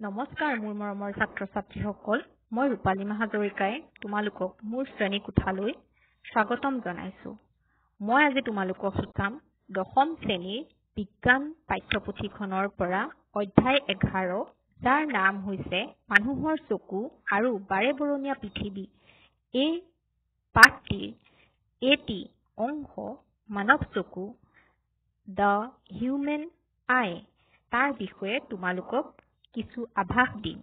নমস্কাৰ মোৰ মৰমৰ ছাত্ৰ ছাত্ৰীসকল মই ৰূপালী হাজৰিকাই তোমালোকক মোৰ শ্ৰেণী কোঠালৈ স্বাগতম জনাইছো। মই আজি তোমালোকক শিকাম দশম শ্ৰেণীৰ বিজ্ঞান পাঠ্যপুথিখনৰ পৰা অধ্যায় 11 যাৰ নাম হৈছে মানুহৰ চকু আৰু বাৰেবৰণীয়া পৃথিৱী। এই পাঠটিৰ এটি অংশ মানৱ চকু দ্য হিউমেন আই তাৰ বিষয়ে তোমালোকক কিছু আভাস দিম,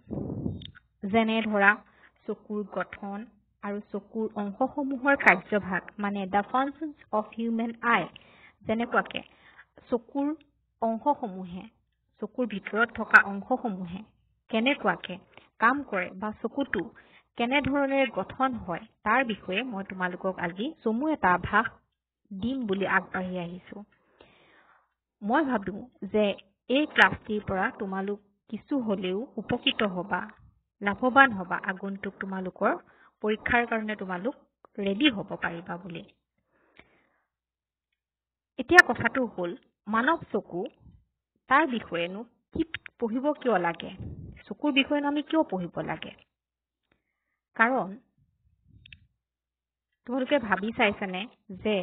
যেনে ধৰা চকুৰ গঠন আৰু চকুৰ অংশসমূহৰ কাৰ্যভাগ মানে দ্য ফাংচনছ অফ হিউমেন আই, যেনেকুৱাকে চকুৰ অংশসমূহে চকুৰ ভিতৰত থকা অংশসমূহে কেনেকুৱাকে কাম কৰে বা চকুটো কেনেধৰণেৰে গঠন হয় তাৰ বিষয়ে মই তোমালোকক আজি চমু এটা আভাস দিম বুলি আগবাঢ়ি আহিছো। মই ভাবো যে এই ক্লাছটিৰ পৰা তোমালোক কিছু হলেও উপকৃত হবা, লাভৱান হবা, আগন্তুক তোমালোকৰ পৰীক্ষাৰ কাৰণে তোমালোক ৰেডি হ'ব পাৰিবা বুলি। এতিয়া কথাটো হ'ল মানৱ চকু তাৰ বিষয়েনো কি পঢ়িব কিয় লাগে, চকুৰ বিষয়েনো আমি কিয় পঢ়িব লাগে? কাৰণ তোমালোকে ভাবি চাইছানে যে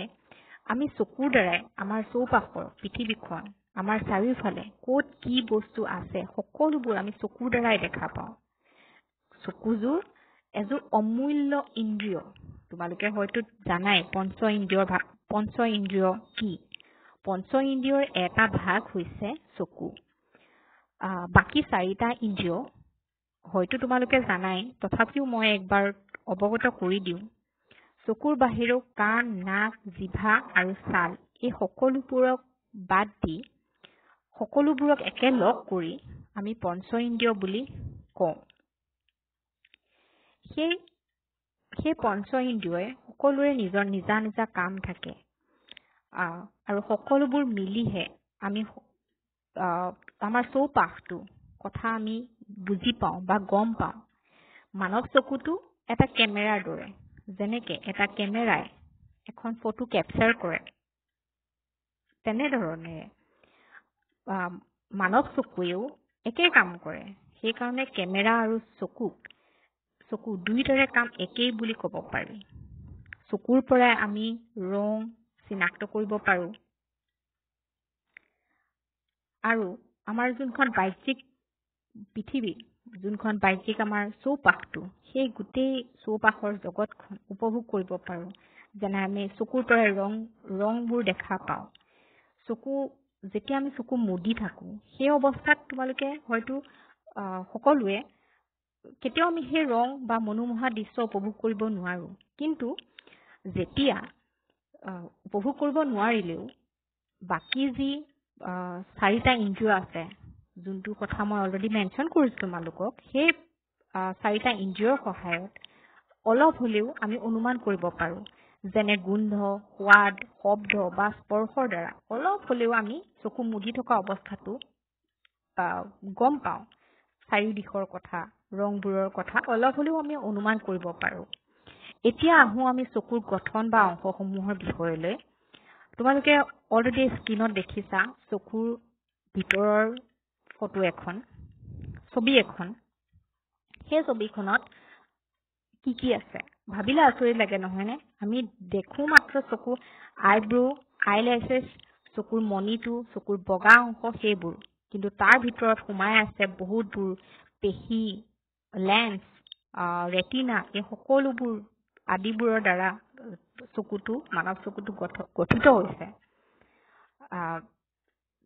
আমি চকুৰ দ্বাৰাই আমাৰ চৌপাশৰ পৃথিৱীখন আমাৰ চাৰিওফালে ক'ত কি বস্তু আছে সকলোবোৰ আমি চকুৰ দ্বাৰাই দেখা পাওঁ। চকুযোৰ এযোৰ অমূল্য ইন্দ্ৰিয়। তোমালোকে হয়তো জানাই পঞ্চ ইন্দ্ৰিয় কি? পঞ্চ ইন্দ্ৰিয়ৰ এটা ভাগ হৈছে চকু। বাকী চাৰিটা ইন্দ্ৰিয় হয়তো তোমালোকে জানাই, তথাপিও মই একবাৰ অৱগত কৰি দিওঁ। চকুৰ বাহিৰেও কাণ, নাক, জিভা আৰু ছাল এই সকলোবোৰক বাদ দি সকলোবোৰক একেলগ কৰি আমি পঞ্চ ইন্দ্ৰিয় বুলি কওঁ। সেই পঞ্চ ইন্দ্ৰিয়ই সকলোৰে নিজৰ নিজা নিজা কাম থাকে আৰু সকলোবোৰ মিলিহে আমি আমাৰ চৌপাশটো কথা আমি বুজি পাওঁ বা গম পাওঁ। মানৱ চকুটো এটা কেমেৰাৰ দৰে, যেনেকে এটা কেমেৰাই এখন ফটো কেপচাৰ কৰে তেনেধৰণে মানৱ চকুৱেও একে কাম কৰে। সেইকাৰণে কেমেৰা আৰু চকু দুয়োটাৰে কাম একেই বুলি ক'ব পাৰি। চকুৰ পৰাই আমি ৰং চিনাক্ত কৰিব পাৰো আৰু আমাৰ যোনখন বাহ্যিক পৃথিৱী, যোনখন বাহ্যিক আমাৰ চৌপাশটো, সেই গোটেই চৌপাশৰ জগতখন উপভোগ কৰিব পাৰো। যেনে আমি চকুৰ পৰাই ৰংবোৰ দেখা পাওঁ। যেতিয়া আমি চকু মুদি থাকো সেই অৱস্থাত তোমালোকে হয়তো সকলোৱে কেতিয়াও আমি সেই ৰং বা মনোমোহা দৃশ্য উপভোগ কৰিব নোৱাৰো। কিন্তু যেতিয়া উপভোগ কৰিব নোৱাৰিলেও বাকী যি চাৰিটা ইন্দ্ৰিয় আছে, যোনটো কথা মই অলৰেডি মেনশ্যন কৰিছো তোমালোকক, সেই চাৰিটা ইন্দ্ৰিয়ৰ সহায়ত অলপ হলেও আমি অনুমান কৰিব পাৰো। যেনে গোন্ধ, সোৱাদ, শব্দ বা স্পৰ্শৰ দ্বাৰা অলপ হলেও আমি চকু মুদি থকা অৱস্থাটো গম পাওঁ। চাৰিও দিশৰ কথা, ৰংবোৰৰ কথা অলপ হলেও আমি অনুমান কৰিব পাৰো। এতিয়া আহো আমি চকুৰ গঠন বা অংশসমূহৰ বিষয়লৈ। তোমালোকে অলৰেডি স্ক্ৰীনত দেখিছা চকুৰ ভিতৰৰ ফটো এখন, ছবি এখন। সেই ছবিখনত কি আছে ভাবিলে আচৰিত লাগে, নহয়নে? আমি দেখো মাত্ৰ চকু, আইব্ৰো, আইলেছেছ, চকুৰ মণিটো, চকুৰ বগা অংশ, সেইবোৰ। কিন্তু তাৰ ভিতৰত সোমাই আছে বহুতবোৰ পেশী, লেন্স, ৰেটিনা, এই সকলোবোৰ আদিবোৰৰ দ্বাৰা মানৱ চকুটো গঠিত হৈছে।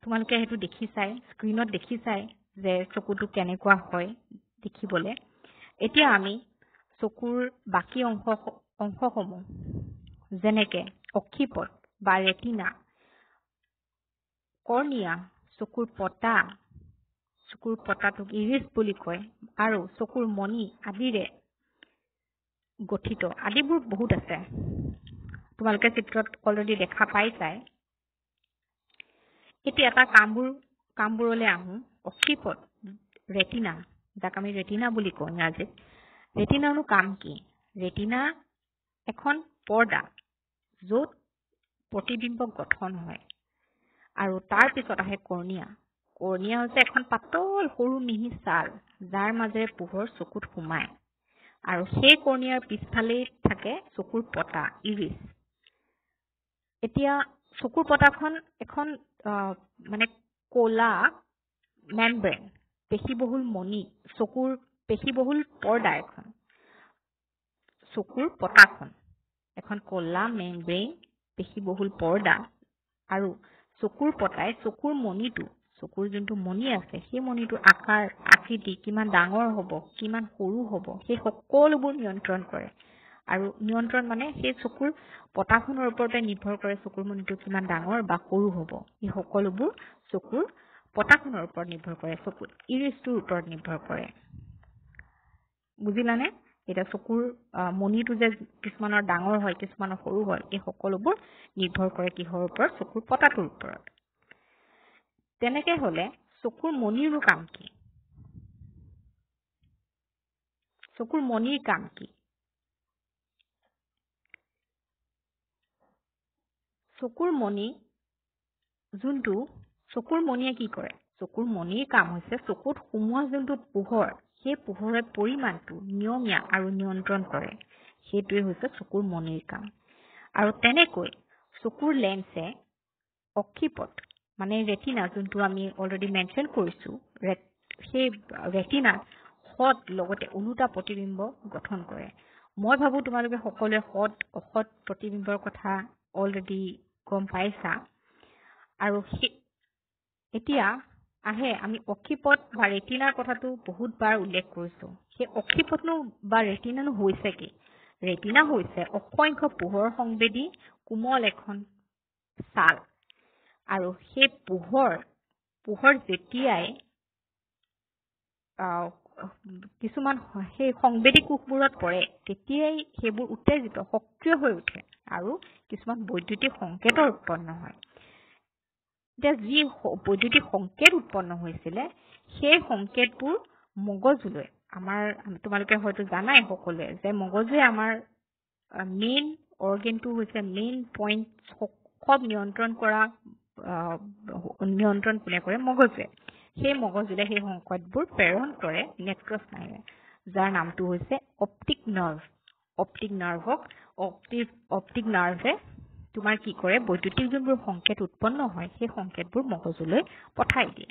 তোমালোকে সেইটো দেখিছাই, স্ক্ৰীনত দেখিছাই যে চকুটো কেনেকুৱা হয় দেখিবলৈ। এতিয়া আমি চকুৰ বাকী অংশসমূহ যেনেকে অক্ষিপট বা ৰেটিনা, কৰ্নিয়া, চকুৰ পতাটোক ইৰিছ বুলি কয়, আৰু চকুৰ মণি আদিৰে গঠিত। আদিবোৰ বহুত আছে, তোমালোকে চিত্ৰত অলৰেডি দেখা পাইছাই। এতিয়া এটা কামবোৰলৈ আহো। অক্ষিপট, ৰেটিনা, যাক আমি ৰেটিনা বুলি কওঁ ইংৰাজীত। ৰেটিনাৰনো কাম কি? ৰেটিনা এখন পৰ্দা য'ত প্ৰতিবিম্ব গঠন হয়। আৰু তাৰ পিছত আহে কৰ্নিয়া। কৰ্ণিয়া হৈছে এখন পাতল সৰু মিহি ছাল যাৰ মাজেৰে পোহৰ চকুত সোমায় আৰু সেই কৰ্ণিয়াৰ পিছফালেই থাকে চকুৰ পতা ইৰিছ এতিয়া চকুৰ পতাখন এখন মানে ক'লা মেমব্ৰেন পেশীবহুল মণি চকুৰ পেশীবহুল পৰ্দা এখন চকুৰ পতাখন এখন ক'লা মেমব্ৰেন পেশীবহুল পৰ্দা আৰু চকুৰ পতাই চকুৰ মণিটো চকুৰ যোনটো মণি আছে সেই মণিটোৰ আকাৰ আকৃতি কিমান ডাঙৰ হ'ব কিমান সৰু হ'ব সেই সকলোবোৰ নিয়ন্ত্ৰণ কৰে আৰু নিয়ন্ত্ৰণ মানে সেই চকুৰ পতাখনৰ ওপৰতে নিৰ্ভৰ কৰে চকুৰ মণিটো কিমান ডাঙৰ বা সৰু হ'ব এই সকলোবোৰ চকুৰ পতাখনৰ ওপৰত নিৰ্ভৰ কৰে চকুৰ ইৰিছটোৰ ওপৰত নিৰ্ভৰ কৰে বুজিলানে এটা চকুৰ মণিটো যে কিছুমানৰ ডাঙৰ হয় কিছুমানৰ সৰু হয় এই সকলোবোৰ নিৰ্ভৰ কৰে কিহৰ ওপৰত চকুৰ পতাটোৰ ওপৰত তেনেকে হলে চকুৰ মণিৰো কাম কি চকুৰ মণিৰ কাম কি চকুৰ মণি যোনটো চকুৰ মণিয়ে কি কৰে চকুৰ মণিৰ কাম হৈছে চকুত সোমোৱা যোনটো পোহৰ সেই পোহৰৰ পৰিমাণটো নিয়মীয়া আৰু নিয়ন্ত্ৰণ কৰে সেইটোৱে হৈছে চকুৰ মণিৰ কাম আৰু তেনেকৈ চকুৰ লেন্সে অক্ষিপট মানে ৰেটিনা যোনটো আমি অলৰেডি মেনশ্যন কৰিছো সেই ৰেটিনা হট লগতে ওলোটা প্ৰতিবিম্ব গঠন কৰে মই ভাবো তোমালোকে সকলোৱে হট অহট প্ৰতিবিম্বৰ কথা অলৰেডি গম পাইছা আৰু এতিয়া আহে আমি অক্ষিপট বা ৰেটিনাৰ কথাটো বহুতবাৰ উল্লেখ কৰিছো সেই অক্ষিপটনো বা ৰেটিনানো হৈছে কি ৰেটিনা হৈছে অসংখ্য পোহৰ সংবেদী কোমল এখন ছাল আৰু সেই পোহৰ যেতিয়াই কিছুমান সেই সংবেদী কোষবোৰত পৰে তেতিয়াই সেইবোৰ উত্তেজিত সক্ৰিয় হৈ উঠে আৰু কিছুমান বৈদ্যুতিক সংকেতৰ উৎপন্ন হয় এতিয়া যি বৈদ্যুতিক সংকেত উৎপন্ন হৈছিলে সেই সংকেতবোৰ মগজুলৈ আমাৰ তোমালোকে হয়তো জানাই সকলোৱে যে মগজুৱে আমাৰ মেইন অৰ্গেনটো হৈছে মেইন পইণ্ট সব নিয়ন্ত্ৰণ কোনে কৰে মগজুৱে সেই মগজুলে সেই সংকেতবোৰ প্ৰেৰণ কৰে নেত্ৰছ স্নায়ুৱে যাৰ নামটো হৈছে অপ্টিক নাৰ্ভে তোমাৰ কি কৰে বৈদ্যুতিক যোনবোৰ সংকেত উৎপন্ন হয় সেই সংকেতবোৰ মগজুলৈ পঠাই দিয়ে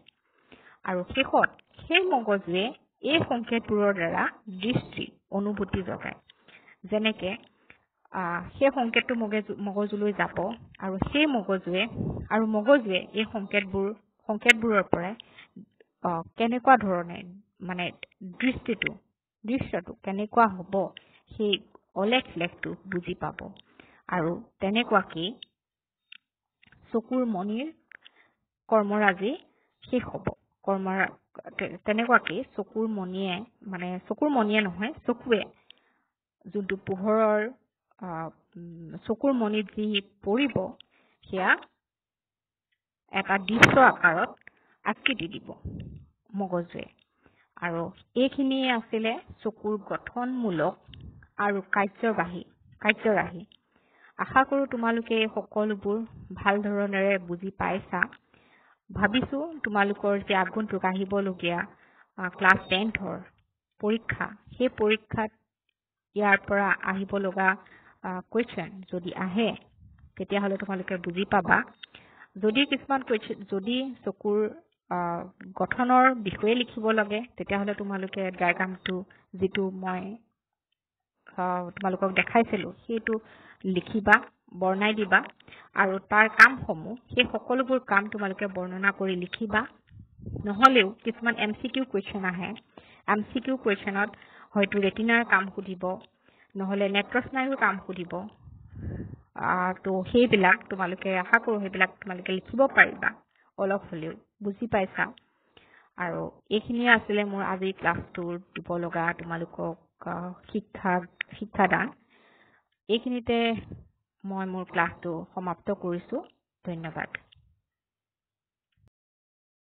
আৰু শেষত সেই মগজুৱে এই সংকেতবোৰৰ দ্বাৰা দৃষ্টি অনুভূতি জগায় যেনেকে সেই সংকেতটো মগজুলৈ যাব আৰু সেই মগজুৱে এই সংকেতবোৰৰ পৰা কেনেকুৱা ধৰণে মানে দৃশ্যটো কেনেকুৱা হ'ব সেই অলেখ-লেখটো বুজি পাব আৰু তেনেকুৱাকে চকুৰ মণিৰ কৰ্মৰাজি শেষ হ'ব তেনেকুৱাকে চকুৰ মণিয়ে নহয় চকুৱে যোনটো পোহৰৰ চকুৰ মণিত যি পৰিব সেয়া এটা দৃশ্য আকাৰত আকৃতি দিব মগজুৱে আৰু এইখিনিয়ে আছিলে চকুৰ গঠনমূলক আৰু কাৰ্যৰাহী আশা কৰো তোমালোকে সকলোবোৰ ভাল ধৰণেৰে বুজি পাইছা ভাবিছো তোমালোকৰ যে আগন্তুক আহিবলগীয়া ক্লাছ 10ৰ পৰীক্ষা সেই পৰীক্ষাত ইয়াৰ পৰা আহিব লগা কোৱেশ্চন যদি আহে তেতিয়াহ'লে তোমালোকে বুজি পাবা যদি কিছুমান কোৱেশ্চন যদি চকুৰ গঠনৰ বিষয়ে লিখিব লাগে তেতিয়াহ'লে তোমালোকে ডায়াগ্ৰামটো যিটো মই তোমালোকক দেখাইছিলো সেইটো লিখিবা বৰ্ণাই দিবা আৰু তাৰ কামসমূহ সেই সকলোবোৰ কাম তোমালোকে বৰ্ণনা কৰি লিখিবা নহলেও কিছুমান এমসিকিউ কোৱেশ্চন আহে এমসিকিউ কোৱেশ্চনত হয়তো ৰেটিনাৰ কাম সুধিব নহলে নেত্ৰস্নায়ুৰ কাম সুধিব তো সেইবিলাক তোমালোকে আশা কৰো সেইবিলাক তোমালোকে লিখিব পাৰিবা অলপ হলেও বুজি পাইছা আৰু এইখিনিয়ে আছিলে মোৰ আজি ক্লাছটোৰ দিব লগা তোমালোকক শিক্ষাদান এইখিনিতে মই মোৰ ক্লাছটো সমাপ্ত কৰিছো ধন্যবাদ